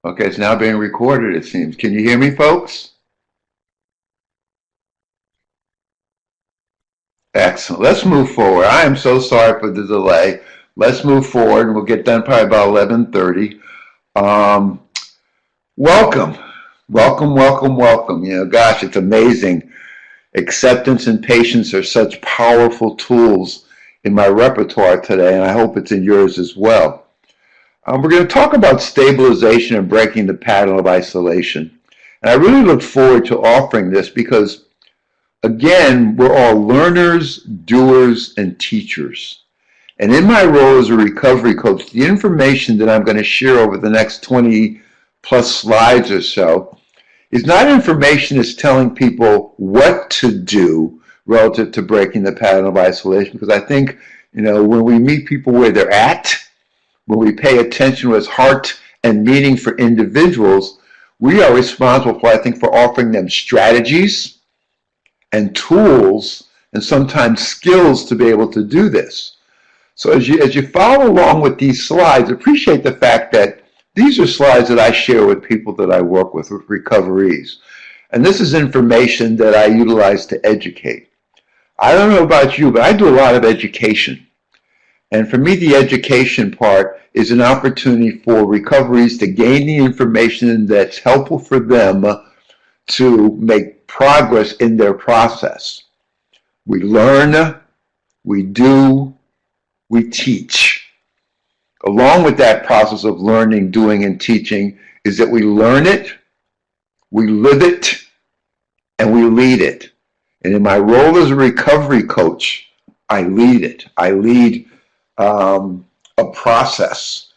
Okay, it's now being recorded, it seems. Can you hear me, folks? Excellent. Let's move forward. I am so sorry for the delay. Let's move forward, and we'll get done probably about 11:30. Um, welcome, welcome, welcome, welcome. Gosh, it's amazing. Acceptance and patience are such powerful tools in my repertoire today, and I hope it's in yours as well. We're going to talk about stabilization and breaking the pattern of isolation. And I really look forward to offering this because, again, we're all learners, doers, and teachers. And in my role as a recovery coach, the information that I'm going to share over the next 20 plus slides or so is not information that's telling people what to do relative to breaking the pattern of isolation, because I think, when we meet people where they're at, when we pay attention with heart and meaning for individuals, we are responsible for, I think, for offering them strategies and tools and sometimes skills to be able to do this. So as you follow along with these slides, appreciate the fact that these are slides that I share with people that I work with recoveries. And this is information that I utilize to educate. I don't know about you, but I do a lot of education. And for me, the education part is an opportunity for recoveries to gain the information that's helpful for them to make progress in their process. We learn, we do, we teach. Along with that process of learning, doing, and teaching is that we learn it, we live it, and we lead it. And in my role as a recovery coach, I lead it. I lead a process.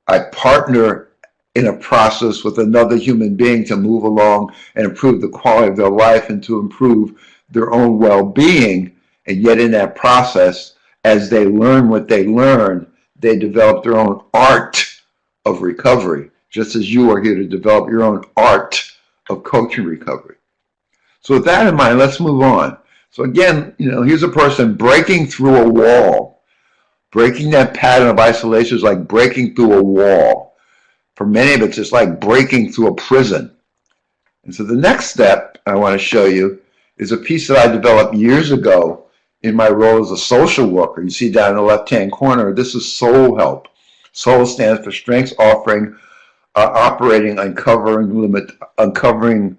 I partner in a process with another human being to move along and improve the quality of their life and to improve their own well-being. And yet in that process, as they learn what they learn, they develop their own art of recovery, just as you are here to develop your own art of coaching recovery. So with that in mind, let's move on. So again, here's a person breaking through a wall. Breaking that pattern of isolation is like breaking through a wall. For many of us, it's like breaking through a prison. And so the next step I want to show you is a piece that I developed years ago in my role as a social worker. You see down in the left-hand corner, this is Soul Help. Soul stands for Strengths Offering, Operating, Uncovering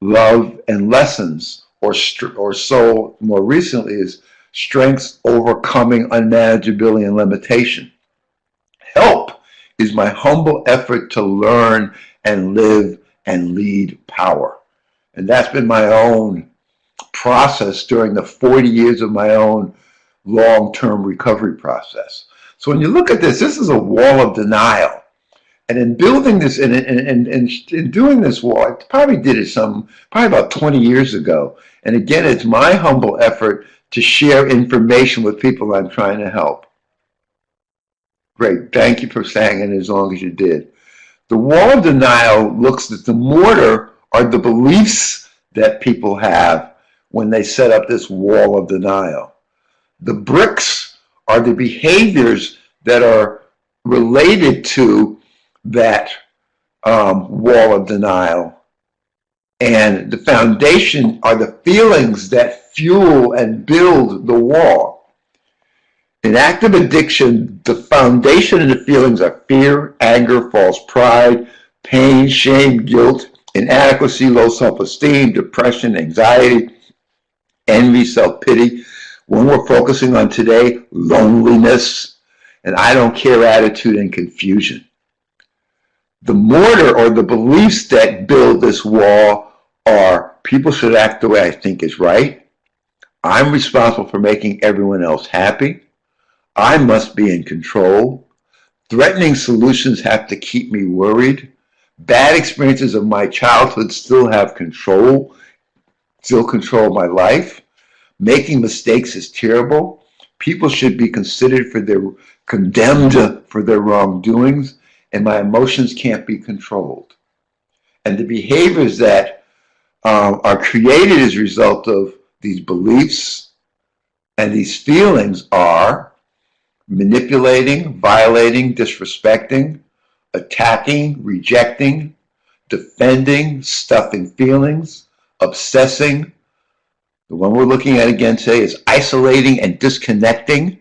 Love and Lessons, or Soul more recently is Strengths Overcoming Unmanageability and Limitation. Help is my humble effort to learn and live and lead power. And that's been my own process during the 40 years of my own long-term recovery process. So when you look at this, this is a wall of denial. And in building this, and in doing this wall, I probably did it probably about 20 years ago. And again, it's my humble effort to share information with people I'm trying to help. Great, thank you for saying it as long as you did. The wall of denial looks at the mortar are the beliefs that people have when they set up this wall of denial. The bricks are the behaviors that are related to that wall of denial. And the foundation are the feelings that fuel and build the wall. In active addiction, the foundation and the feelings are fear, anger, false pride, pain, shame, guilt, inadequacy, low self-esteem, depression, anxiety, envy, self-pity. When we're focusing on today, loneliness, and I don't care attitude and confusion. The mortar or the beliefs that build this wall are people should act the way I think is right. I'm responsible for making everyone else happy. I must be in control. Threatening solutions have to keep me worried. Bad experiences of my childhood still have control, still control my life. Making mistakes is terrible. People should be condemned for their wrongdoings, and my emotions can't be controlled. And the behaviors that are created as a result of these beliefs and these feelings are manipulating, violating, disrespecting, attacking, rejecting, defending, stuffing feelings, obsessing. The one we're looking at again today is isolating and disconnecting,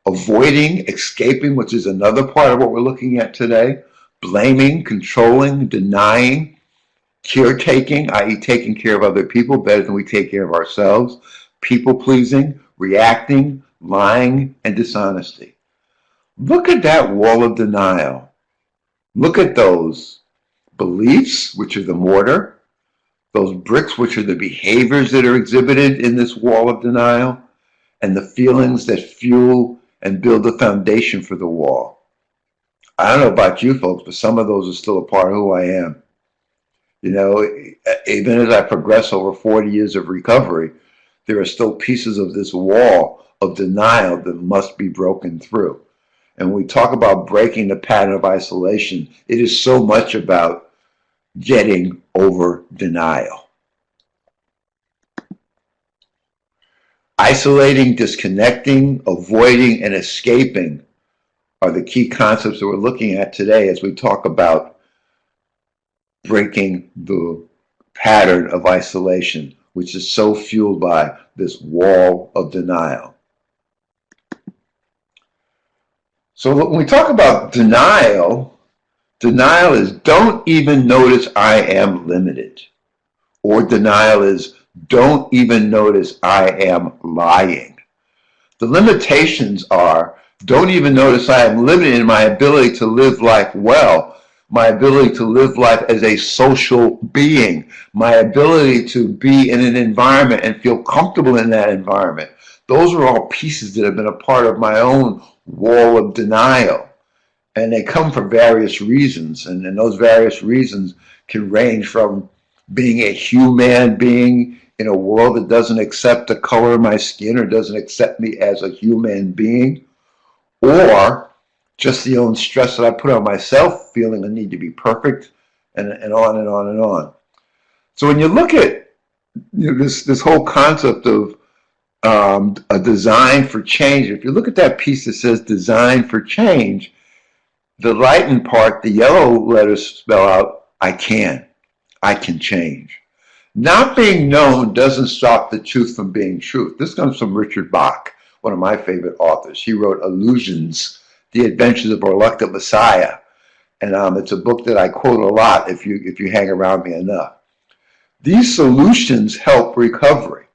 avoiding, escaping, which is another part of what we're looking at today, blaming, controlling, denying, caretaking, i.e. taking care of other people better than we take care of ourselves, people pleasing, reacting, lying, and dishonesty. Look at that wall of denial. Look at those beliefs, which are the mortar, those bricks, which are the behaviors that are exhibited in this wall of denial, and the feelings that fuel and build the foundation for the wall. I don't know about you folks, but some of those are still a part of who I am. You know, even as I progress over 40 years of recovery, there are still pieces of this wall of denial that must be broken through. And when we talk about breaking the pattern of isolation, it is so much about getting over denial. Isolating, disconnecting, avoiding, and escaping are the key concepts that we're looking at today as we talk about breaking the pattern of isolation, which is so fueled by this wall of denial. So when we talk about denial, denial is don't even notice I am limited. Or denial is don't even notice I am lying. The limitations are don't even notice I am limited in my ability to live life well, my ability to live life as a social being, my ability to be in an environment and feel comfortable in that environment. Those are all pieces that have been a part of my own wall of denial. And they come for various reasons. And those various reasons can range from being a human being in a world that doesn't accept the color of my skin or doesn't accept me as a human being, or just the own stress that I put on myself, feeling the need to be perfect, and on and on and on. So when you look at this whole concept of a design for change, if you look at that piece that says design for change, the lighten part, the yellow letters spell out, I can change. Not being known doesn't stop the truth from being truth. This comes from Richard Bach, one of my favorite authors. He wrote Illusions, The Adventures of a Reluctant Messiah. And it's a book that I quote a lot if you hang around me enough. These solutions help recovery.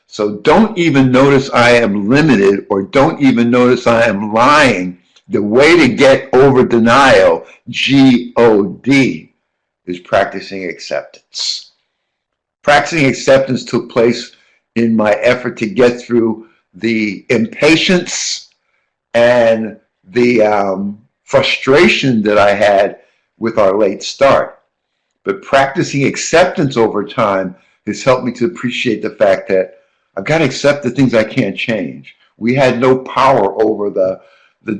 So don't even notice I am limited or don't even notice I am lying. The way to get over denial, G-O-D, is practicing acceptance. Practicing acceptance took place in my effort to get through the impatience and the frustration that I had with our late start. But practicing acceptance over time has helped me to appreciate the fact that I've got to accept the things I can't change. We had no power over the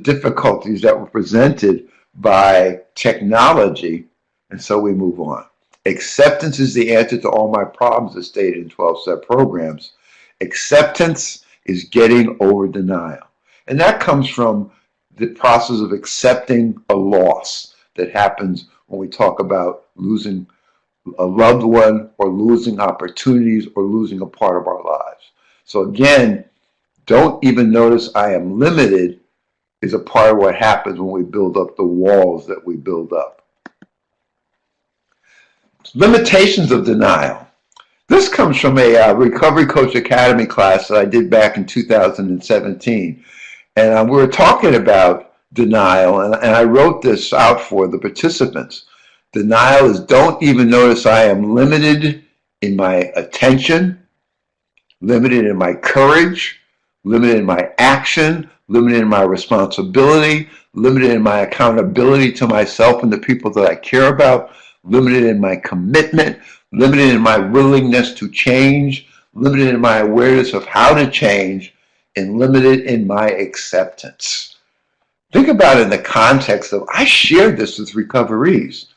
difficulties that were presented by technology, and so we move on. Acceptance is the answer to all my problems as stated in 12-step programs. Acceptance is getting over denial. And that comes from the process of accepting a loss that happens when we talk about losing a loved one or losing opportunities or losing a part of our lives. So again, don't even notice I am limited is a part of what happens when we build up the walls that we build up. Limitations of denial. This comes from a Recovery Coach Academy class that I did back in 2017. And we were talking about denial, and I wrote this out for the participants. Denial is don't even notice I am limited in my attention, limited in my courage, limited in my action, limited in my responsibility, limited in my accountability to myself and the people that I care about, limited in my commitment, limited in my willingness to change, limited in my awareness of how to change, and limited in my acceptance. Think about it in the context of, I shared this with recoverees.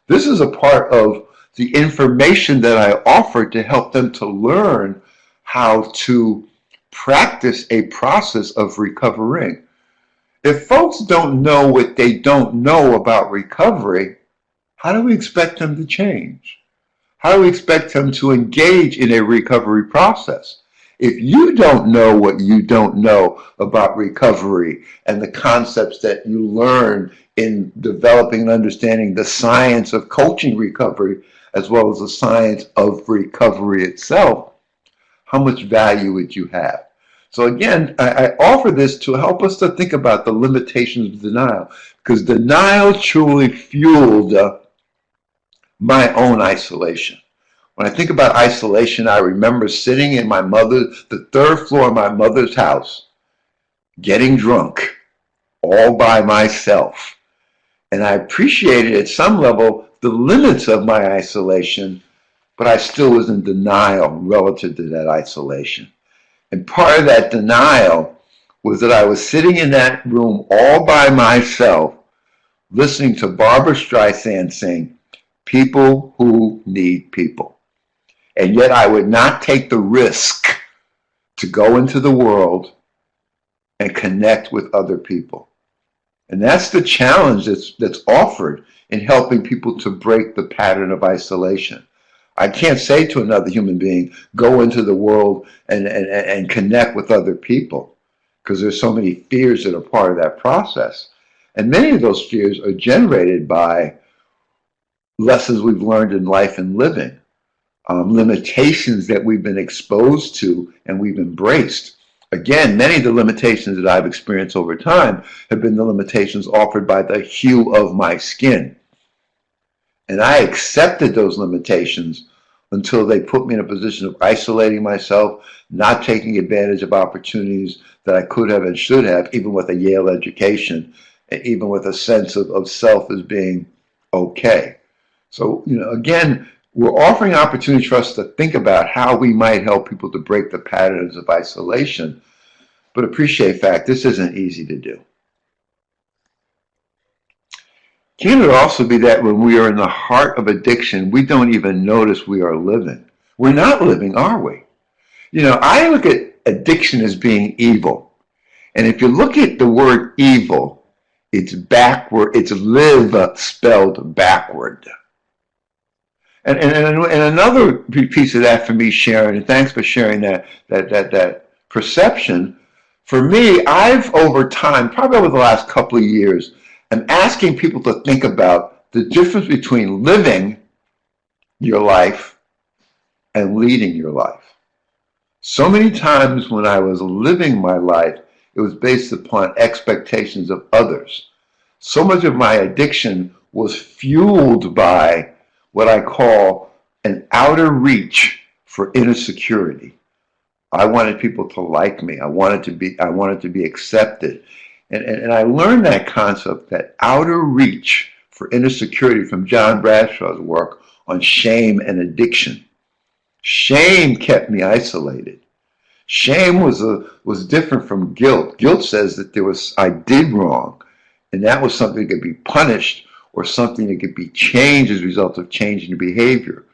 This is a part of the information that I offer to help them to learn how to practice a process of recovering. If folks don't know what they don't know about recovery, how do we expect them to change? How do we expect them to engage in a recovery process? If you don't know what you don't know about recovery and the concepts that you learn in developing and understanding the science of coaching recovery, as well as the science of recovery itself, how much value would you have? So again, I offer this to help us to think about the limitations of denial, because denial truly fueled my own isolation. When I think about isolation, I remember sitting in the third floor of my mother's house, getting drunk all by myself. And I appreciated at some level the limits of my isolation, but I still was in denial relative to that isolation. And part of that denial was that I was sitting in that room all by myself, listening to Barbara Streisand sing, "People who need people." And yet I would not take the risk to go into the world and connect with other people. And that's the challenge that's offered in helping people to break the pattern of isolation. I can't say to another human being, go into the world and connect with other people, because there's so many fears that are part of that process. And many of those fears are generated by lessons we've learned in life and living. Limitations that we've been exposed to and we've embraced. Again, many of the limitations that I've experienced over time have been the limitations offered by the hue of my skin. And I accepted those limitations until they put me in a position of isolating myself, not taking advantage of opportunities that I could have and should have, even with a Yale education, and even with a sense of self as being okay. So, again, we're offering opportunities for us to think about how we might help people to break the patterns of isolation, but appreciate the fact this isn't easy to do. Can it also be that when we are in the heart of addiction, we don't even notice we are living? We're not living, are we? I look at addiction as being evil. And if you look at the word evil, it's backward, it's live spelled backward. And another piece of that for me, Sharon, and thanks for sharing that perception. For me, I've over time, probably over the last couple of years, I'm asking people to think about the difference between living your life and leading your life. So many times when I was living my life, it was based upon expectations of others. So much of my addiction was fueled by what I call an outer reach for inner security. I wanted people to like me. I wanted to be accepted. And I learned that concept, that outer reach for inner security, from John Bradshaw's work on shame and addiction. Shame kept me isolated. Shame was different from guilt. Guilt says that I did wrong, and that was something that could be punished or something that could be changed as a result of changing behavior.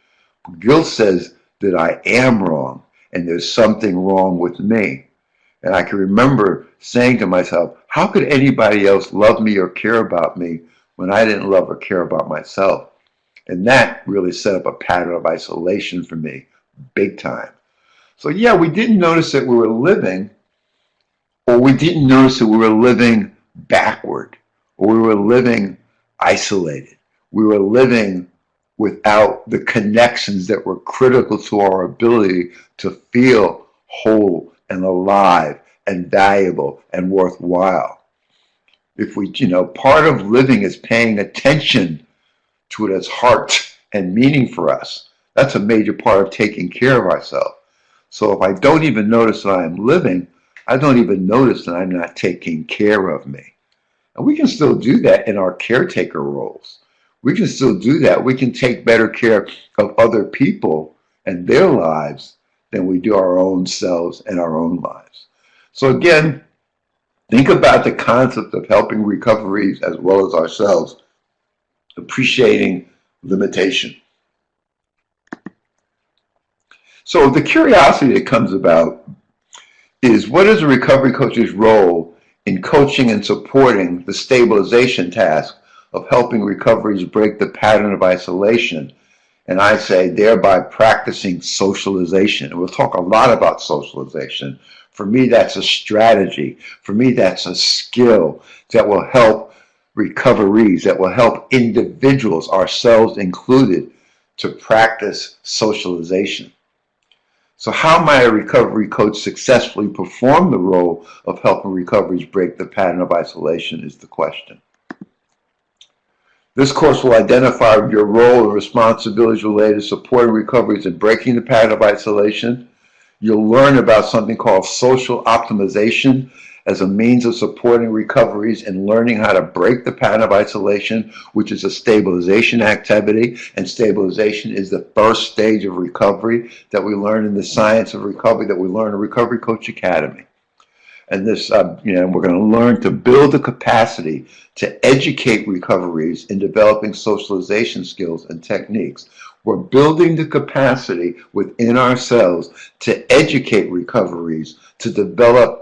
Guilt says that I am wrong and there's something wrong with me. And I can remember saying to myself, how could anybody else love me or care about me when I didn't love or care about myself? And that really set up a pattern of isolation for me, big time. So yeah, we didn't notice that we were living, or we didn't notice that we were living backward, or we were living isolated. We were living without the connections that were critical to our ability to feel whole and alive and valuable and worthwhile. If we, part of living is paying attention to it as heart and meaning for us. That's a major part of taking care of ourselves. So if I don't even notice that I'm living, I don't even notice that I'm not taking care of me. And we can still do that in our caretaker roles. We can still do that. We can take better care of other people and their lives than we do our own selves and our own lives. So again, think about the concept of helping recoveries as well as ourselves, appreciating limitation. So the curiosity that comes about is, what is a recovery coach's role in coaching and supporting the stabilization task of helping recoveries break the pattern of isolation. And I say thereby practicing socialization. And we'll talk a lot about socialization. For me, that's a strategy. For me, that's a skill that will help recoveries, that will help individuals, ourselves included, to practice socialization. So how might a recovery coach successfully perform the role of helping recoveries break the pattern of isolation is the question. This course will identify your role and responsibilities related to supporting recoveries and breaking the pattern of isolation. You'll learn about something called social optimization as a means of supporting recoveries and learning how to break the pattern of isolation, which is a stabilization activity. And stabilization is the first stage of recovery that we learn in the science of recovery, that we learn in Recovery Coach Academy. And this, we're going to learn to build the capacity to educate recoveries in developing socialization skills and techniques. We're building the capacity within ourselves to educate recoveries, to develop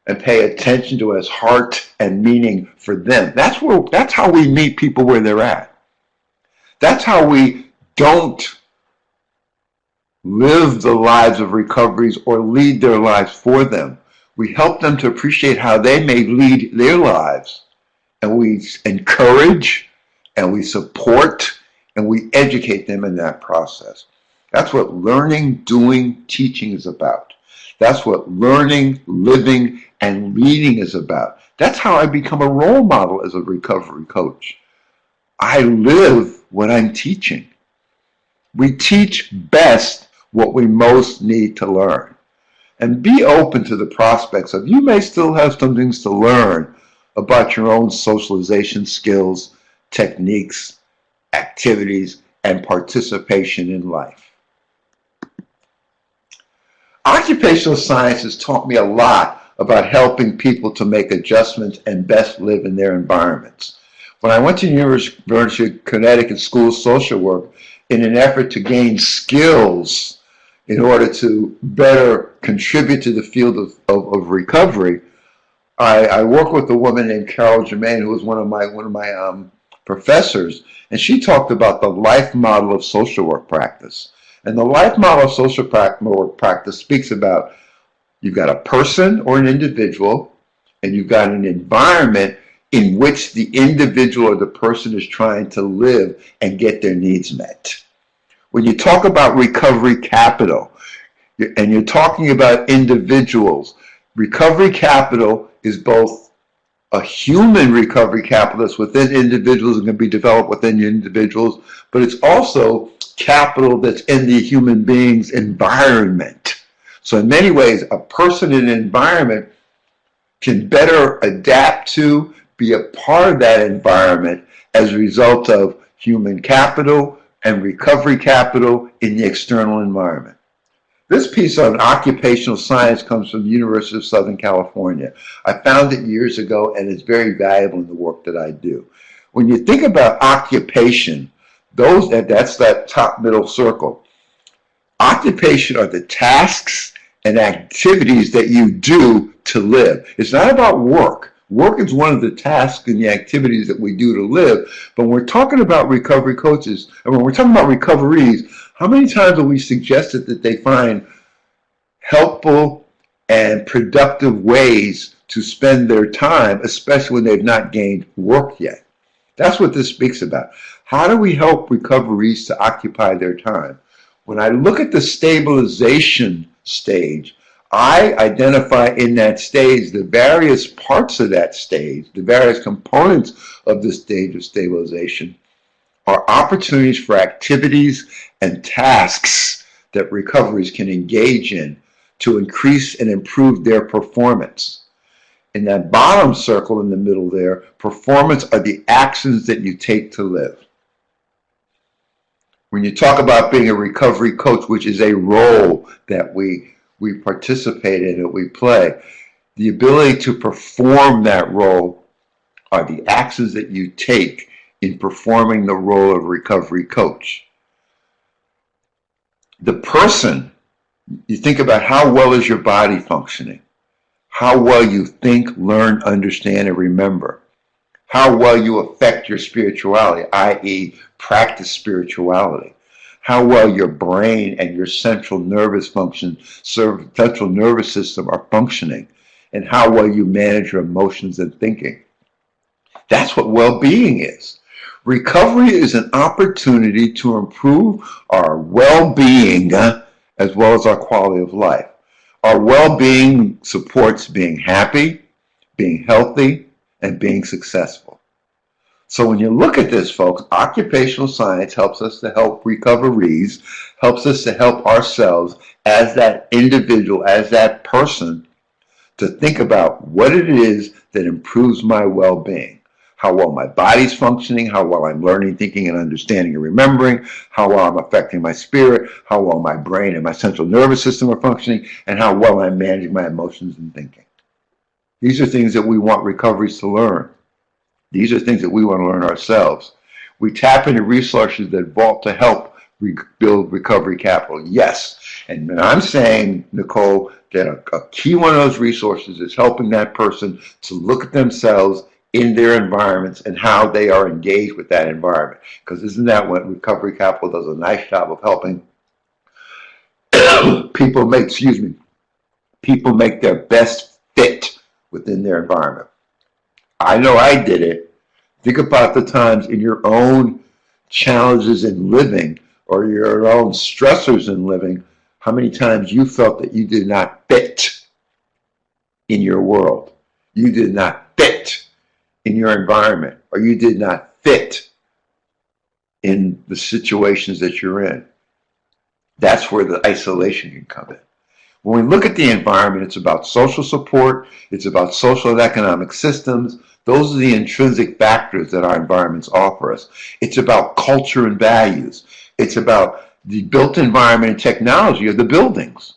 and pay attention to as heart and meaning for them. That's how we meet people where they're at. That's how we don't live the lives of recoveries or lead their lives for them. We help them to appreciate how they may lead their lives, and we encourage and we support and we educate them in that process. That's what learning, doing, teaching is about. That's what learning, living, and leading is about. That's how I become a role model as a recovery coach. I live what I'm teaching. We teach best what we most need to learn. And be open to the prospects of you may still have some things to learn about your own socialization skills, techniques, activities, and participation in life. Occupational science has taught me a lot about helping people to make adjustments and best live in their environments. When I went to the University of Connecticut School of Social Work in an effort to gain skills in order to better contribute to the field of recovery, I worked with a woman named Carol Germain, who was one of my professors, and she talked about the life model of social work practice. And the life model of social work practice speaks about you've got a person or an individual, and you've got an environment in which the individual or the person is trying to live and get their needs met. When you talk about recovery capital, and you're talking about individuals, recovery capital is both a human recovery capital that's within individuals and can be developed within individuals, but it's also capital that's in the human being's environment. So in many ways, a person in an environment can better adapt to, be a part of that environment as a result of human capital and recovery capital in the external environment. This piece on occupational science comes from the University of Southern California. I found it years ago, and it's very valuable in the work that I do. When you think about occupation, that's that top middle circle. Occupation are the tasks and activities that you do to live. It's not about work. Work is one of the tasks and the activities that we do to live. But when we're talking about recovery coaches, and when we're talking about recoveries, how many times have we suggested that they find helpful and productive ways to spend their time, especially when they've not gained work yet? That's what this speaks about. How do we help recoveries to occupy their time? When I look at the stabilization stage, I identify in that stage the various parts of that stage, the various components of the stage of stabilization are opportunities for activities and tasks that recoveries can engage in to increase and improve their performance. In that bottom circle in the middle there, performance are the actions that you take to live. When you talk about being a recovery coach, which is a role that we participate in, that we play, the ability to perform that role are the actions that you take in performing the role of recovery coach. The person, you think about how well is your body functioning? how well you think, learn, understand, and remember, how well you affect your spirituality, i.e., practice spirituality, how well your brain and your central nervous system are functioning, and how well you manage your emotions and thinking. That's what well-being is. Recovery is an opportunity to improve our well-being as well as our quality of life. Our well-being supports being happy, being healthy, and being successful. So when you look at this, folks, occupational science helps us to help recoveries, helps us to help ourselves as that individual, as that person, to think about what it is that improves my well-being. How well my body's functioning, how well I'm learning, thinking, and understanding and remembering, how well I'm affecting my spirit, how well my brain and my central nervous system are functioning, and how well I'm managing my emotions and thinking. These are things that we want recoveries to learn. These are things that we want to learn ourselves. We tap into resources that vault to help build recovery capital. Yes. And I'm saying, Nicole, that a key one of those resources is helping that person to look at themselves in their environments and how they are engaged with that environment. Because isn't that what recovery capital does a nice job of helping people make their best fit within their environment. I know I did it. Think about the times in your own challenges in living or your own stressors in living, how many times you felt that you did not fit in your world. You did not fit in your environment, or you did not fit in the situations that you're in. That's where the isolation can come in. When we look at the environment, it's about social support, it's about social and economic systems. Those are the intrinsic factors that our environments offer us. It's about culture and values. It's about the built environment and technology of the buildings.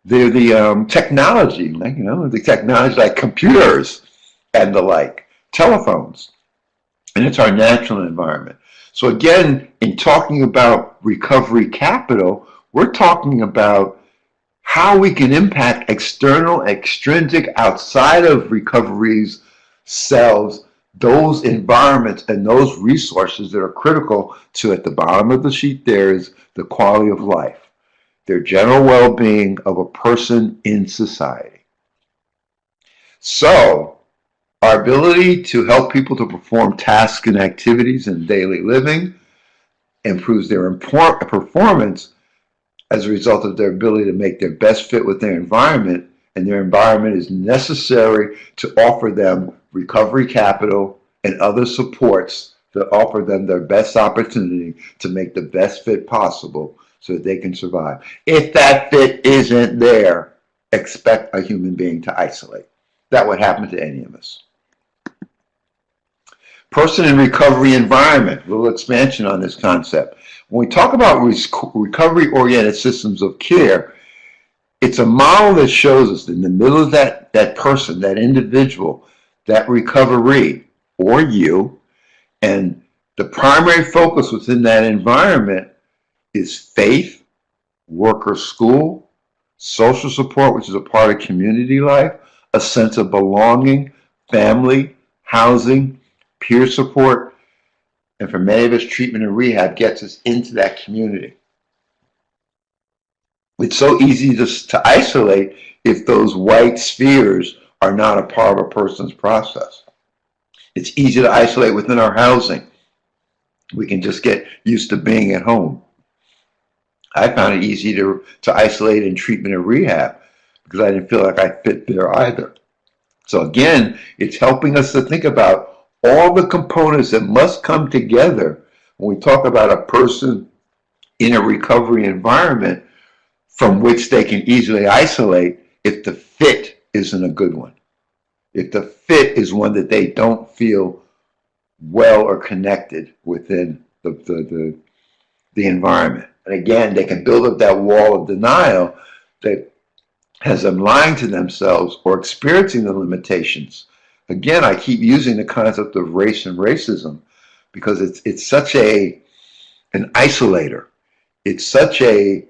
They're the technology, the technology like computers and the like, telephones. And it's our natural environment. So again, in talking about recovery capital, we're talking about how we can impact external, extrinsic, outside of recovery's selves, those environments and those resources that are critical to, at the bottom of the sheet there is the quality of life, their general well-being of a person in society. So, our ability to help people to perform tasks and activities in daily living improves their performance as a result of their ability to make their best fit with their environment, and their environment is necessary to offer them recovery capital and other supports that offer them their best opportunity to make the best fit possible so that they can survive. If that fit isn't there, expect a human being to isolate. That would happen to any of us. Person in recovery environment, a little expansion on this concept. When we talk about recovery-oriented systems of care, it's a model that shows us in the middle of that person, that individual, that recovery, or you, and the primary focus within that environment is faith, work or school, social support, which is a part of community life, a sense of belonging, family, housing, peer support, and for many of us, treatment and rehab gets us into that community. It's so easy to isolate if those white spheres are not a part of a person's process. It's easy to isolate within our housing. We can just get used to being at home. I found it easy to isolate in treatment and rehab because I didn't feel like I fit there either. So again, it's helping us to think about all the components that must come together when we talk about a person in a recovery environment from which they can easily isolate if the fit isn't a good one. If the fit is one that they don't feel well or connected within the environment. And again, they can build up that wall of denial that has them lying to themselves or experiencing the limitations. Again, I keep using the concept of race and racism because it's such an isolator. It's such a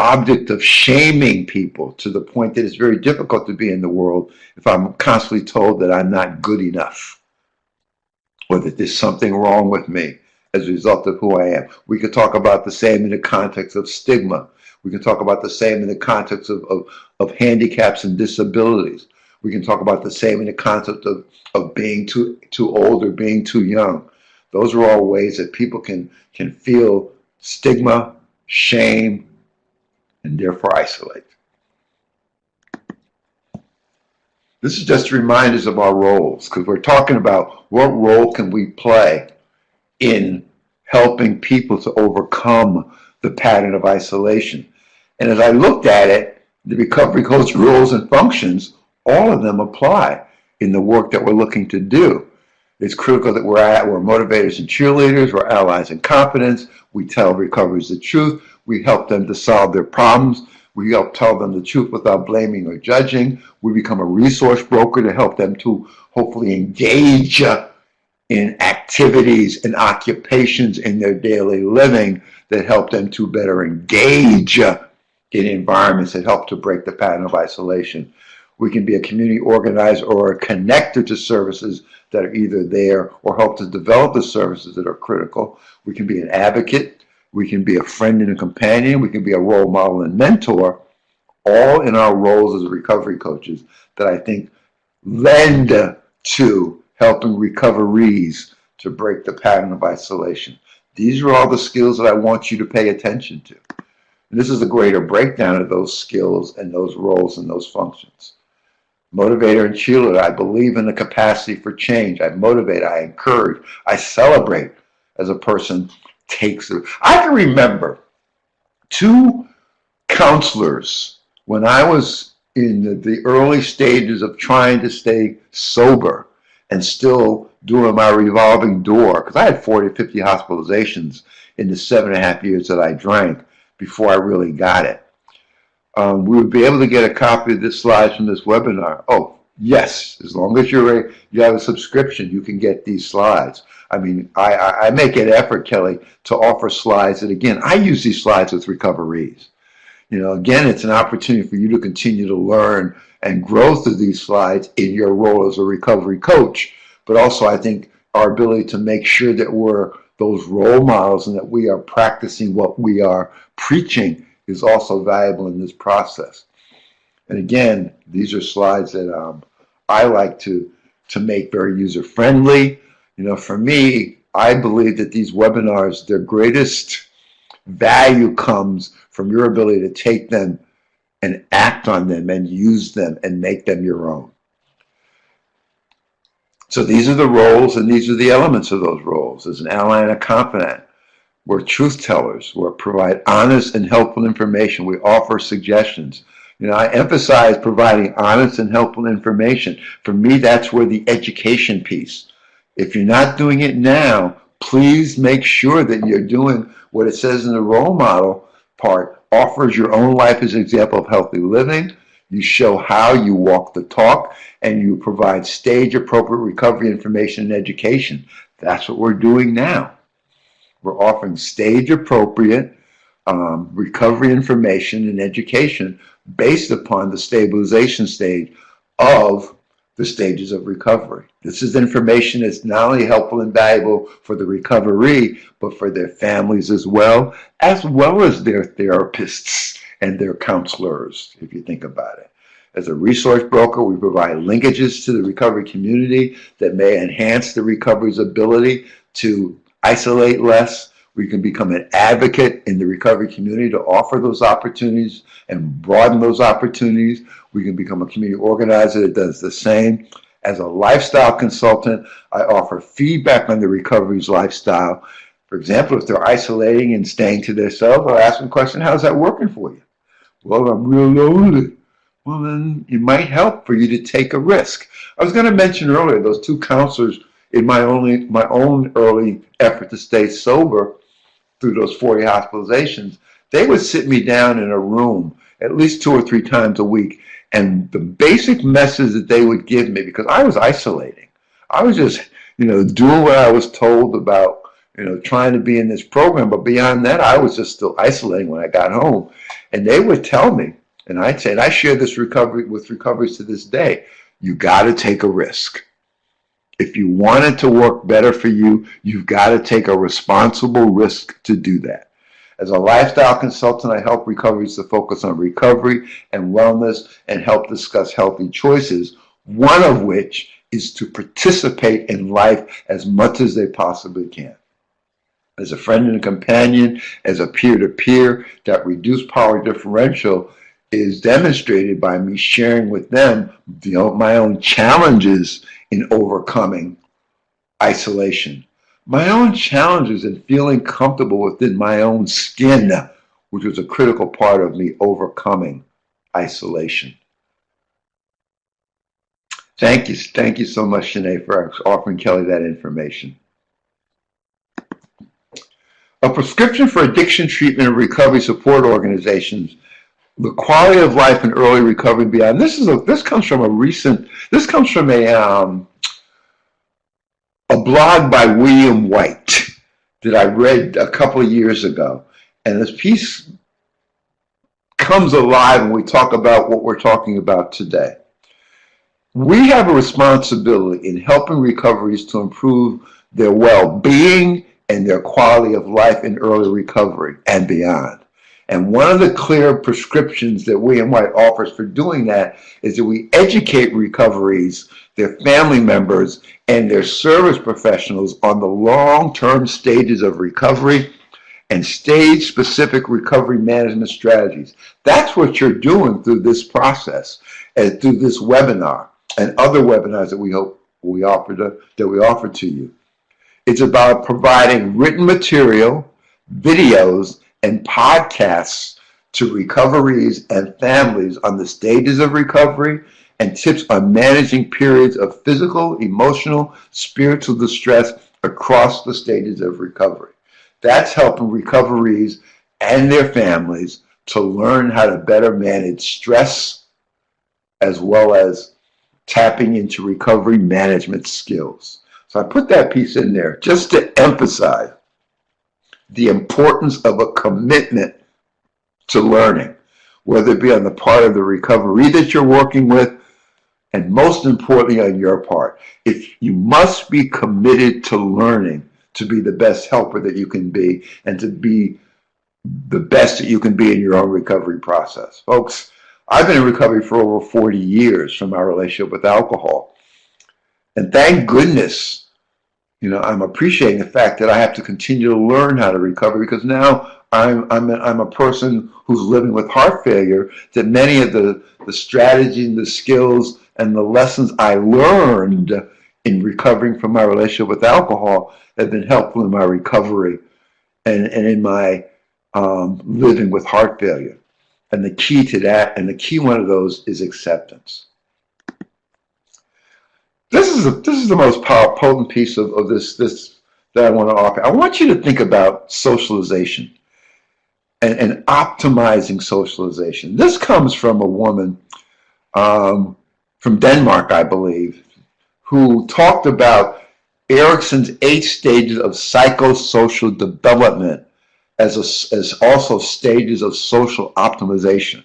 object of shaming people to the point that it's very difficult to be in the world if I'm constantly told that I'm not good enough or that there's something wrong with me as a result of who I am. We could talk about the same in the context of stigma. We can talk about the same in the context of handicaps and disabilities. We can talk about the same in the concept of being too old or being too young. Those are all ways that people can feel stigma, shame, and therefore isolate. This is just to remind us of our roles, because we're talking about what role can we play in helping people to overcome the pattern of isolation. And as I looked at it, the recovery coach rules and functions, all of them apply in the work that we're looking to do. It's critical that we're motivators and cheerleaders, we're allies in confidence, we tell recoveries the truth, we help them to solve their problems, we help tell them the truth without blaming or judging, we become a resource broker to help them to hopefully engage in activities and occupations in their daily living that help them to better engage in environments that help to break the pattern of isolation. We can be a community organizer or a connector to services that are either there or help to develop the services that are critical. We can be an advocate. We can be a friend and a companion. We can be a role model and mentor, all in our roles as recovery coaches that I think lend to helping recoveries to break the pattern of isolation. These are all the skills that I want you to pay attention to. And this is a greater breakdown of those skills and those roles and those functions. Motivator and cheerleader, I believe in the capacity for change. I motivate, I encourage, I celebrate as a person takes it. I can remember 2 counselors when I was in the early stages of trying to stay sober and still doing my revolving door, because I had 40 or 50 hospitalizations in the 7.5 years that I drank before I really got it. We would be able to get a copy of the slides from this webinar. Oh, yes, as long as you have a subscription, you can get these slides. I mean, I make an effort, Kelly, to offer slides that, again, I use these slides with recoveries. You know, again, it's an opportunity for you to continue to learn and grow through these slides in your role as a recovery coach, but also I think our ability to make sure that we're those role models and that we are practicing what we are preaching is also valuable in this process. And again, these are slides that I like to make very user-friendly. You know, for me, I believe that these webinars, their greatest value comes from your ability to take them and act on them and use them and make them your own. So these are the roles and these are the elements of those roles. As an ally and a confidant, we're truth tellers. We provide honest and helpful information. We offer suggestions. You know, I emphasize providing honest and helpful information. For me, that's where the education piece. If you're not doing it now, please make sure that you're doing what it says in the role model part, offers your own life as an example of healthy living. You show how you walk the talk, and you provide stage-appropriate recovery information and education. That's what we're doing now. We're offering stage-appropriate recovery information and education based upon the stabilization stage of the stages of recovery. This is information that's not only helpful and valuable for the recovery, but for their families as well as their therapists and their counselors, if you think about it. As a resource broker, we provide linkages to the recovery community that may enhance the recovery's ability to isolate less. We can become an advocate in the recovery community to offer those opportunities and broaden those opportunities. We can become a community organizer that does the same. As a lifestyle consultant, I offer feedback on the recovery's lifestyle. For example, if they're isolating and staying to themselves, I'll ask them a question, how's that working for you? Well, I'm real lonely. Well, then it might help for you to take a risk. I was going to mention earlier those 2 counselors in my own early effort to stay sober through those 40 hospitalizations. They would sit me down in a room at least 2 or 3 times a week, and the basic message that they would give me, because I was isolating, I was just, doing what I was told about trying to be in this program. But beyond that, I was just still isolating when I got home. And they would tell me, and I'd say, and I share this recovery with recoveries to this day, you got to take a risk. If you want it to work better for you, you've got to take a responsible risk to do that. As a lifestyle consultant, I help recoveries to focus on recovery and wellness and help discuss healthy choices, one of which is to participate in life as much as they possibly can. As a friend and a companion, as a peer-to-peer, that reduced power differential is demonstrated by me sharing with them my own challenges in overcoming isolation, my own challenges in feeling comfortable within my own skin, which was a critical part of me overcoming isolation. Thank you so much, Sinead, for offering Kelly that information. A prescription for addiction treatment and recovery support organizations, the quality of life in early recovery and beyond. This comes from a blog by William White that I read a couple of years ago. And this piece comes alive when we talk about what we're talking about today. We have a responsibility in helping recoveries to improve their well-being and their quality of life in early recovery and beyond. And one of the clear prescriptions that William White offers for doing that is that we educate recoveries, their family members, and their service professionals on the long-term stages of recovery and stage-specific recovery management strategies. That's what you're doing through this process and through this webinar and other webinars that we offer to you. It's about providing written material, videos, and podcasts to recoveries and families on the stages of recovery and tips on managing periods of physical, emotional, spiritual distress across the stages of recovery. That's helping recoveries and their families to learn how to better manage stress as well as tapping into recovery management skills. So I put that piece in there just to emphasize the importance of a commitment to learning, whether it be on the part of the recovery that you're working with, and most importantly on your part. If you must be committed to learning to be the best helper that you can be and to be the best that you can be in your own recovery process. Folks, I've been in recovery for over 40 years from my relationship with alcohol. And thank goodness, I'm appreciating the fact that I have to continue to learn how to recover, because now I'm a person who's living with heart failure, that many of the strategies and the skills and the lessons I learned in recovering from my relationship with alcohol have been helpful in my recovery and in my living with heart failure. And the key to that, and the key one of those, is acceptance. This is the most potent piece of this that I want to offer. I want you to think about socialization and optimizing socialization. This comes from a woman from Denmark, I believe, who talked about Erikson's 8 stages of psychosocial development as also stages of social optimization.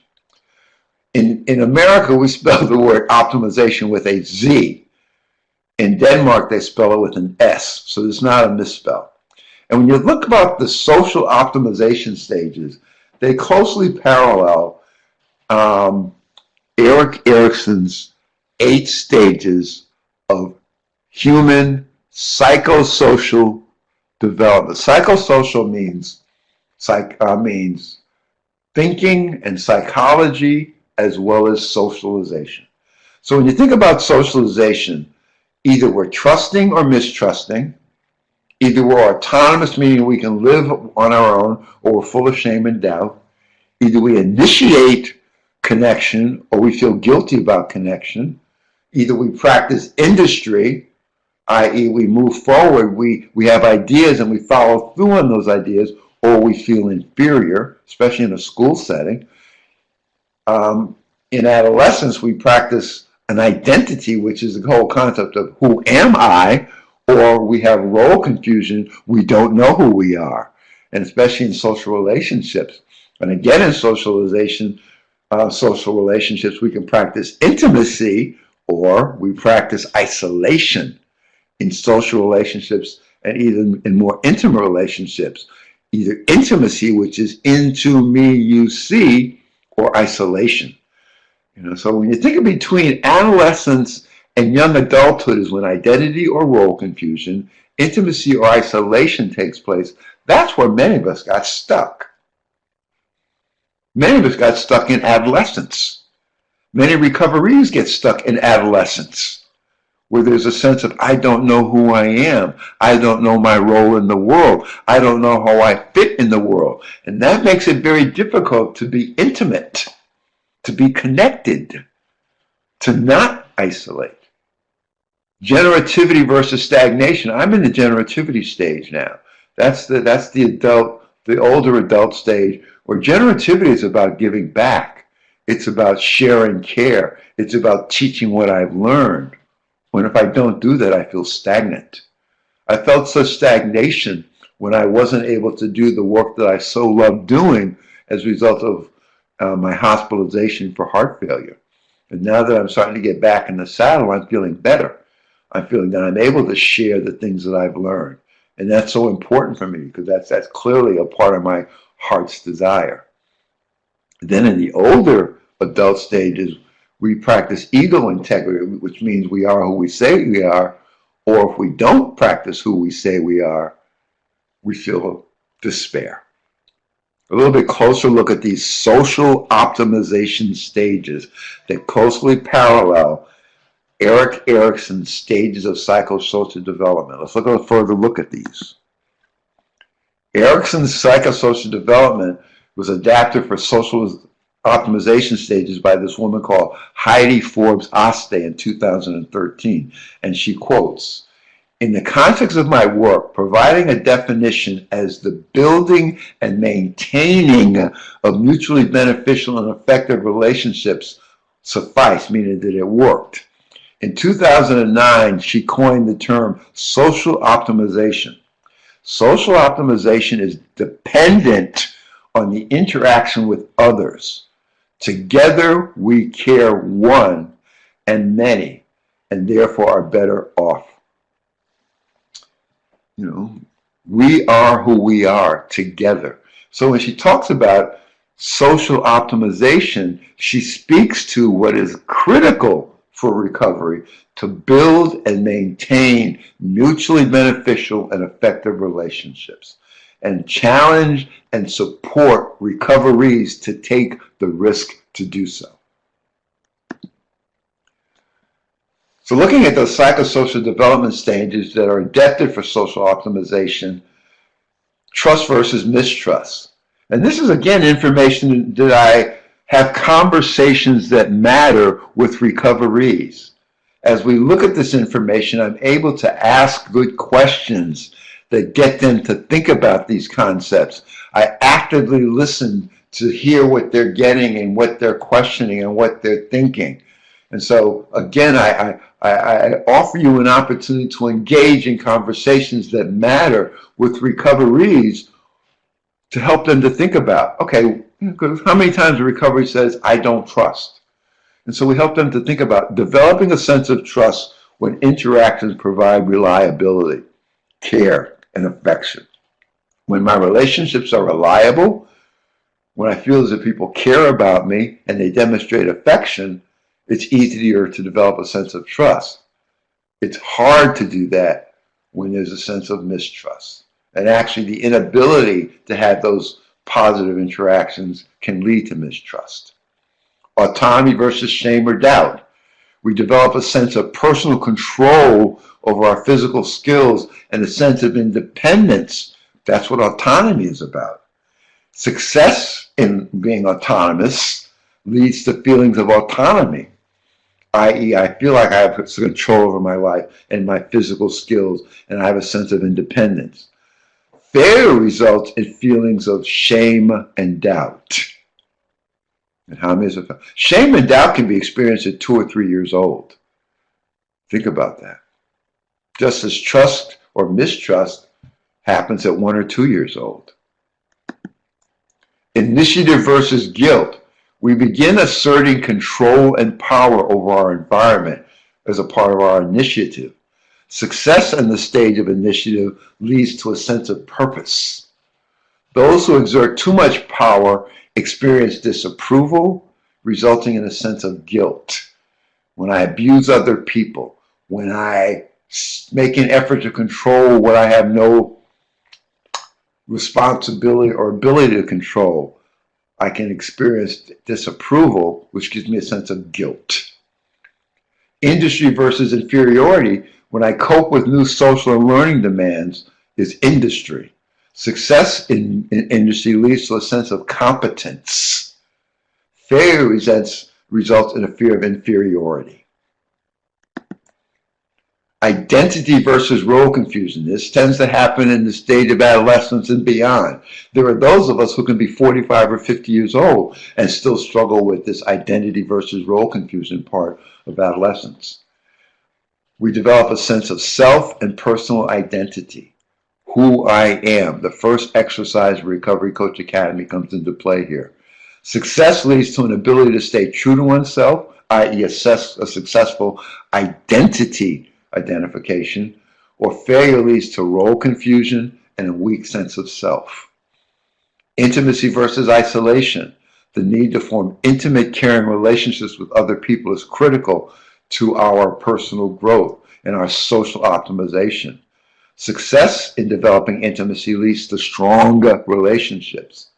In America, we spell the word optimization with a Z. In Denmark, they spell it with an S, so it's not a misspell. And when you look about the social optimization stages, they closely parallel Erik Erikson's 8 stages of human psychosocial development. Psychosocial means thinking and psychology as well as socialization. So when you think about socialization, either we're trusting or mistrusting, either we're autonomous, meaning we can live on our own, or we're full of shame and doubt. Either we initiate connection or we feel guilty about connection. Either we practice industry, i.e. we move forward, we have ideas and we follow through on those ideas, or we feel inferior, especially in a school setting. In adolescence, we practice an identity, which is the whole concept of who am I, or we have role confusion. We don't know who we are, and especially in social relationships. And again, in social relationships, we can practice intimacy or we practice isolation in social relationships and even in more intimate relationships. Either intimacy, which is into me, you see, or isolation. So when you think of between adolescence and young adulthood is when identity or role confusion, intimacy or isolation takes place. That's where many of us got stuck. Many of us got stuck in adolescence. Many recoverees get stuck in adolescence, where there's a sense of, I don't know who I am. I don't know my role in the world. I don't know how I fit in the world. And that makes it very difficult to be intimate, to be connected, to not isolate. Generativity versus stagnation. I'm in the generativity stage now. That's the older adult stage, where generativity is about giving back. It's about sharing care. It's about teaching what I've learned. When if I don't do that, I feel stagnant. I felt such stagnation when I wasn't able to do the work that I so loved doing as a result of my hospitalization for heart failure. And now that I'm starting to get back in the saddle, I'm feeling better. I'm feeling that I'm able to share the things that I've learned. And that's so important for me because that's clearly a part of my heart's desire. Then in the older adult stages, we practice ego integrity, which means we are who we say we are, or if we don't practice who we say we are, we feel despair. A little bit closer look at these social optimization stages that closely parallel Erik Erikson's stages of psychosocial development. Let's look at a further look at these. Erikson's psychosocial development was adapted for social optimization stages by this woman called Heidi Forbes Oste in 2013. And she quotes, "In the context of my work, providing a definition as the building and maintaining of mutually beneficial and effective relationships suffice," meaning that it worked. In 2009, she coined the term social optimization. Social optimization is dependent on the interaction with others. Together we care one and many, and therefore are better off. We are who we are together. So when she talks about social optimization, she speaks to what is critical for recovery to build and maintain mutually beneficial and effective relationships, and challenge and support recoverees to take the risk to do so. So looking at those psychosocial development stages that are adapted for social optimization, trust versus mistrust. And this is, again, information that I have conversations that matter with recoverees. As we look at this information, I'm able to ask good questions that get them to think about these concepts. I actively listen to hear what they're getting and what they're questioning and what they're thinking. And so, again, I offer you an opportunity to engage in conversations that matter with recoverees to help them to think about, okay, because how many times a recovery says, I don't trust? And so we help them to think about developing a sense of trust when interactions provide reliability, care, and affection. When my relationships are reliable, when I feel as if people care about me and they demonstrate affection, it's easier to develop a sense of trust. It's hard to do that when there's a sense of mistrust. And actually the inability to have those positive interactions can lead to mistrust. Autonomy versus shame or doubt. We develop a sense of personal control over our physical skills and a sense of independence. That's what autonomy is about. Success in being autonomous leads to feelings of autonomy, i.e., I feel like I have control over my life and my physical skills, and I have a sense of independence. Failure results in feelings of shame and doubt. And how many is it? Shame and doubt can be experienced at 2 or 3 years old. Think about that. just as trust or mistrust happens at 1 or 2 years old. Initiative versus guilt. We begin asserting control and power over our environment as a part of our initiative. Success in the stage of initiative leads to a sense of purpose. Those who exert too much power experience disapproval, resulting in a sense of guilt. When I abuse other people, when I make an effort to control what I have no responsibility or ability to control, I can experience disapproval, which gives me a sense of guilt. Industry versus inferiority. When I cope with new social and learning demands, is industry. Success in industry leads to a sense of competence. Failure results in a fear of inferiority. Identity versus role confusion. This tends to happen in the stage of adolescence and beyond. There are those of us who can be 45 or 50 years old and still struggle with this identity versus role confusion part of adolescence. We develop a sense of self and personal identity. Who I am. The first exercise of Recovery Coach Academy comes into play here. Success leads to an ability to stay true to oneself, i.e. a successful identity identification, or failure leads to role confusion and a weak sense of self. Intimacy versus isolation. The need to form intimate, caring relationships with other people is critical to our personal growth and our social optimization. Success in developing intimacy leads to stronger relationships.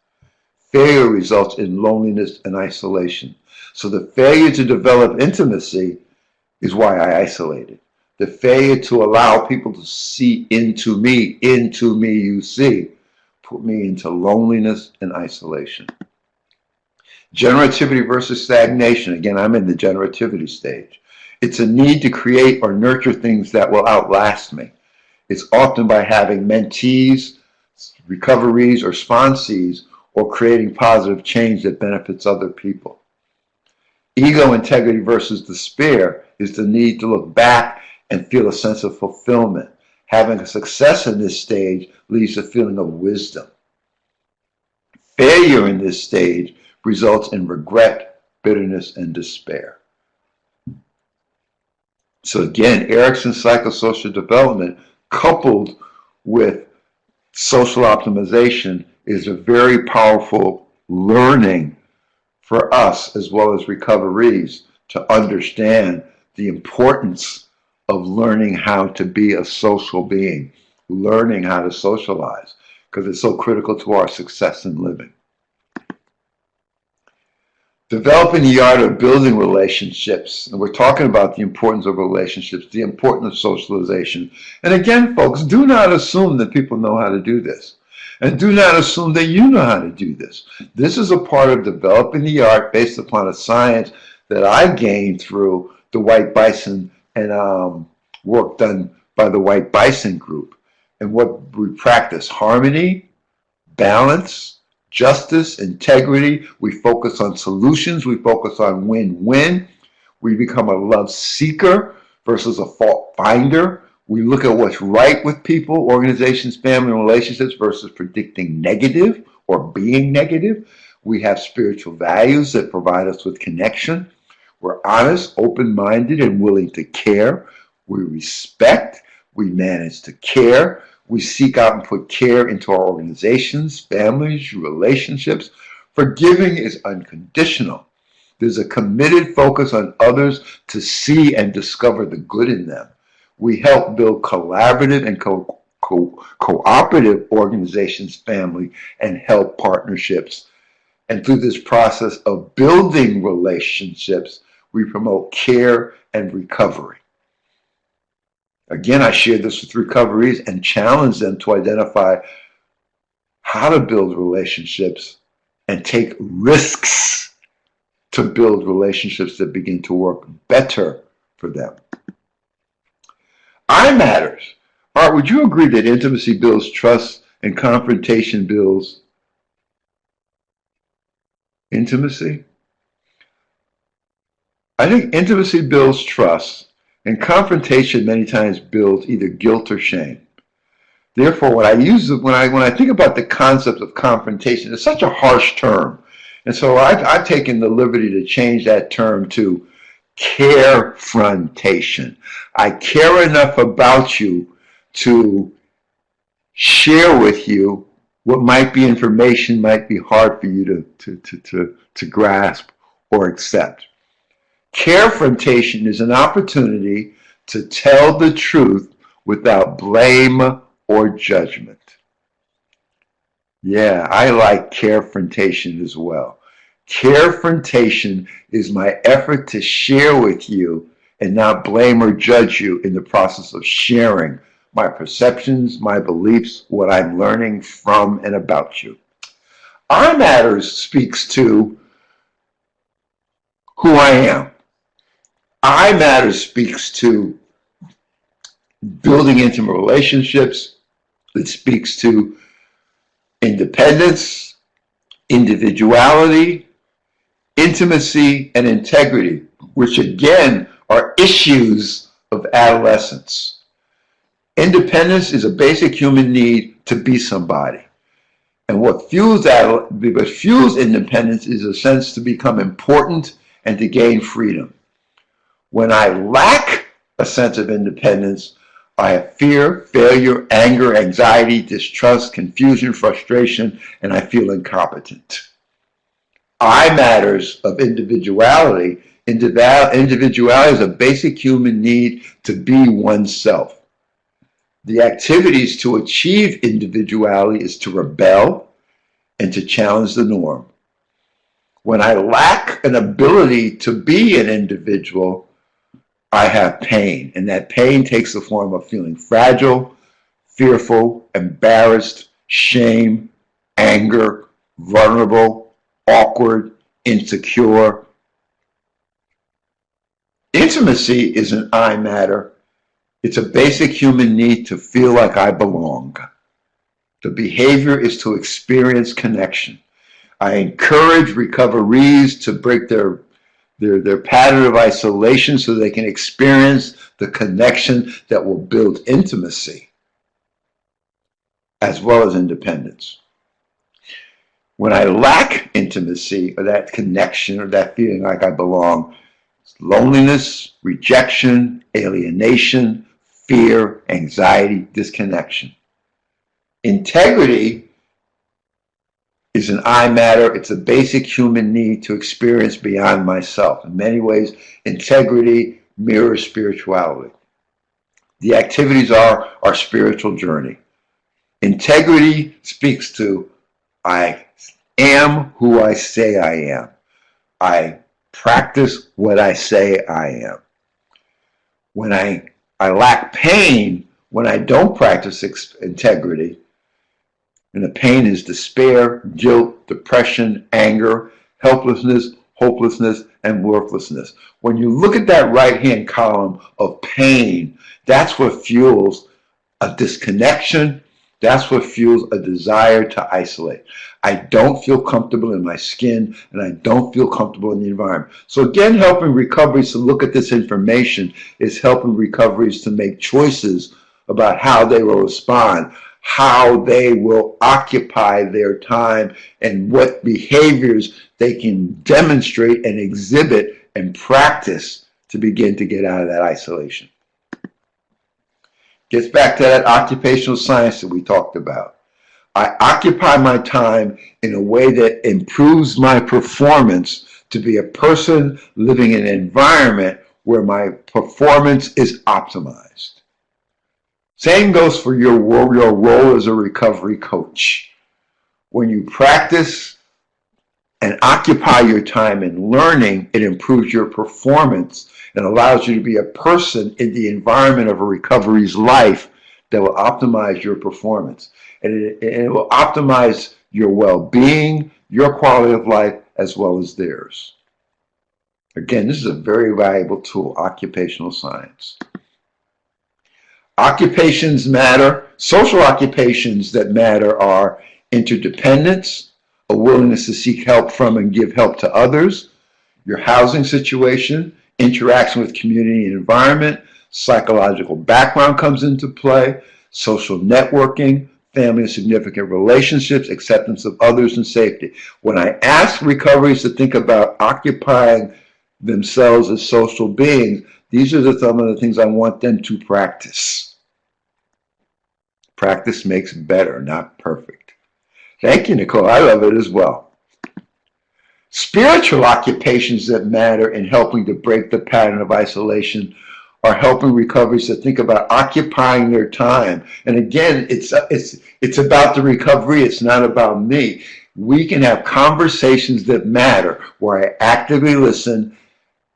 Failure results in loneliness and isolation. So the failure to develop intimacy is why I isolated. The failure to allow people to see into me you see, put me into loneliness and isolation. Generativity versus stagnation. Again, I'm in the generativity stage. It's a need to create or nurture things that will outlast me. It's often by having mentees, recoveries, or sponsees, or creating positive change that benefits other people. Ego integrity versus despair is the need to look back and feel a sense of fulfillment. Having a success in this stage leads to a feeling of wisdom. Failure in this stage results in regret, bitterness, and despair. So again, Erickson's psychosocial development coupled with social optimization is a very powerful learning for us as well as recoverees to understand the importance of learning how to be a social being, learning how to socialize, because it's so critical to our success in living. Developing the art of building relationships, and we're talking about the importance of relationships, the importance of socialization. And again, folks, do not assume that people know how to do this. And do not assume that you know how to do this. This is a part of developing the art based upon a science that I gained through the White Bison and work done by the White Bison group. And what we practice: harmony, balance, justice, integrity. We focus on solutions. We focus on win-win. We become a love seeker versus a fault finder. We look at what's right with people, organizations, family, and relationships versus predicting negative or being negative. We have spiritual values that provide us with connection. We're honest, open-minded, and willing to care. We respect. We manage to care. We seek out and put care into our organizations, families, relationships. Forgiving is unconditional. There's a committed focus on others to see and discover the good in them. We help build collaborative and cooperative organizations, family, and health partnerships. And through this process of building relationships, we promote care and recovery. Again, I share this with recoverees and challenge them to identify how to build relationships and take risks to build relationships that begin to work better for them. I matters. Art, would you agree that intimacy builds trust and confrontation builds intimacy? I think intimacy builds trust And confrontation many times builds either guilt or shame. Therefore, when I think about the concept of confrontation, it's such a harsh term. And so I've taken the liberty to change that term to carefrontation. I care enough about you to share with you what might be information might be hard for you to grasp or accept. Carefrontation is an opportunity to tell the truth without blame or judgment. Yeah, I like carefrontation as well. Carefrontation is my effort to share with you and not blame or judge you in the process of sharing my perceptions, my beliefs, what I'm learning from and about you. I Matters speaks to who I am. I Matters speaks to building intimate relationships. It speaks to independence, individuality, intimacy, and integrity, which again are issues of adolescence. Independence is a basic human need to be somebody. And what fuels independence is a sense to become important and to gain freedom. When I lack a sense of independence, I have fear, failure, anger, anxiety, distrust, confusion, frustration, and I feel incompetent. I Matters of individuality. Individuality is a basic human need to be oneself. The activities to achieve individuality is to rebel and to challenge the norm. When I lack an ability to be an individual, I have pain, and that pain takes the form of feeling fragile, fearful, embarrassed, shame, anger, vulnerable, awkward, insecure. Intimacy is an I matter. It's a basic human need to feel like I belong. The behavior is to experience connection. I encourage recoverees to break their pattern of isolation so they can experience the connection that will build intimacy as well as independence. When I lack intimacy or that connection or that feeling like I belong, it's loneliness, rejection, alienation, fear, anxiety, disconnection. Integrity is an I matter. It's a basic human need to experience beyond myself. In many ways, integrity mirrors spirituality. The activities are our spiritual journey. Integrity speaks to I am who I say I am. I practice what I say I am. When I lack pain, when I don't practice integrity, and the pain is despair, guilt, depression, anger, helplessness, hopelessness, and worthlessness. When you look at that right-hand column of pain, that's what fuels a disconnection. That's what fuels a desire to isolate. I don't feel comfortable in my skin, and I don't feel comfortable in the environment. So again, helping recoveries to look at this information is helping recoveries to make choices about how they will respond, how they will occupy their time, and what behaviors they can demonstrate and exhibit and practice to begin to get out of that isolation. Gets back to that occupational science that we talked about. I occupy my time in a way that improves my performance to be a person living in an environment where my performance is optimized. Same goes for your role as a recovery coach. When you practice and occupy your time in learning, it improves your performance and allows you to be a person in the environment of a recovery's life that will optimize your performance. And it will optimize your well-being, your quality of life, as well as theirs. Again, this is a very valuable tool, occupational science. Occupations matter. Social occupations that matter are interdependence, a willingness to seek help from and give help to others, your housing situation, interaction with community and environment, psychological background comes into play, social networking, family and significant relationships, acceptance of others, and safety. When I ask recoveries to think about occupying themselves as social beings, these are some of the things I want them to practice. Practice makes better, not perfect. Thank you, Nicole. I love it as well. Spiritual occupations that matter in helping to break the pattern of isolation are helping recoveries to think about occupying their time. And again, it's about the recovery. It's not about me. We can have conversations that matter where I actively listen,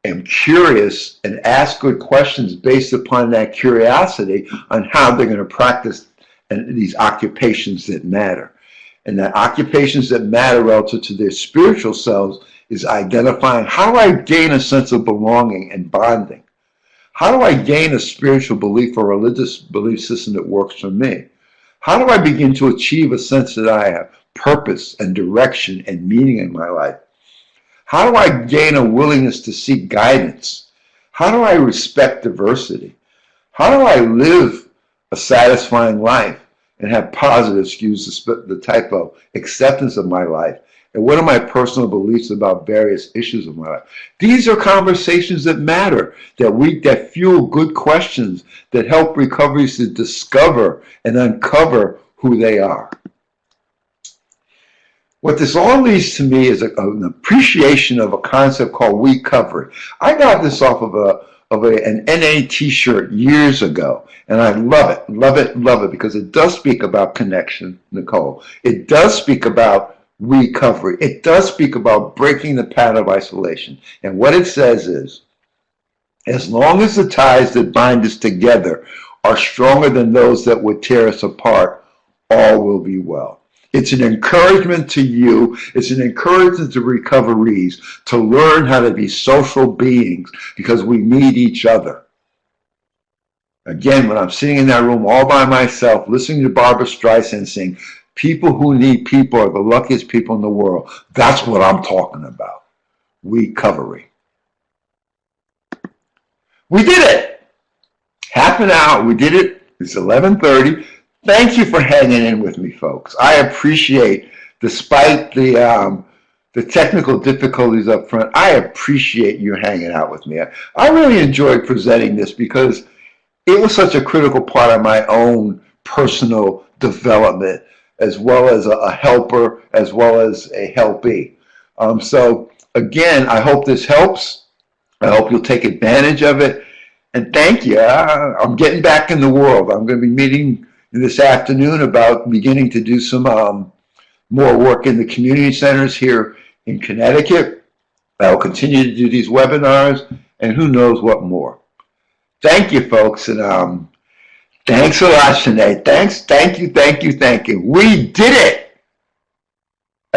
am curious, and ask good questions based upon that curiosity on how they're going to practice these occupations that matter. And that occupations that matter relative to their spiritual selves is identifying how do I gain a sense of belonging and bonding? How do I gain a spiritual belief or religious belief system that works for me? How do I begin to achieve a sense that I have purpose and direction and meaning in my life? How do I gain a willingness to seek guidance? How do I respect diversity? How do I live a satisfying life and have positive, excuse the type of acceptance of my life? And what are my personal beliefs about various issues of my life? These are conversations that matter, that fuel good questions, that help recoveries to discover and uncover who they are. What this all leads to me is an appreciation of a concept called recovery. I got this off of an NA t-shirt years ago, and I love it, because it does speak about connection, Nicole. It does speak about recovery. It does speak about breaking the pattern of isolation. And what it says is, as long as the ties that bind us together are stronger than those that would tear us apart, all will be well. It's an encouragement to you. It's an encouragement to recoveries to learn how to be social beings because we need each other. Again, when I'm sitting in that room all by myself, listening to Barbra Streisand sing, people who need people are the luckiest people in the world. That's what I'm talking about. Recovery. We did it. Half an hour. We did it. It's 11:30. Thank you for hanging in with me, folks. I appreciate, despite the technical difficulties up front, I appreciate you hanging out with me. I really enjoyed presenting this because it was such a critical part of my own personal development, as well as a helper, as well as a helpee. So again, I hope this helps. I hope you'll take advantage of it. And thank you. I'm getting back in the world. I'm going to be meeting this afternoon about beginning to do some more work in the community centers here in Connecticut. I'll continue to do these webinars and who knows what more. Thank you, folks. And thanks a lot, Sinead. Thank you. We did it.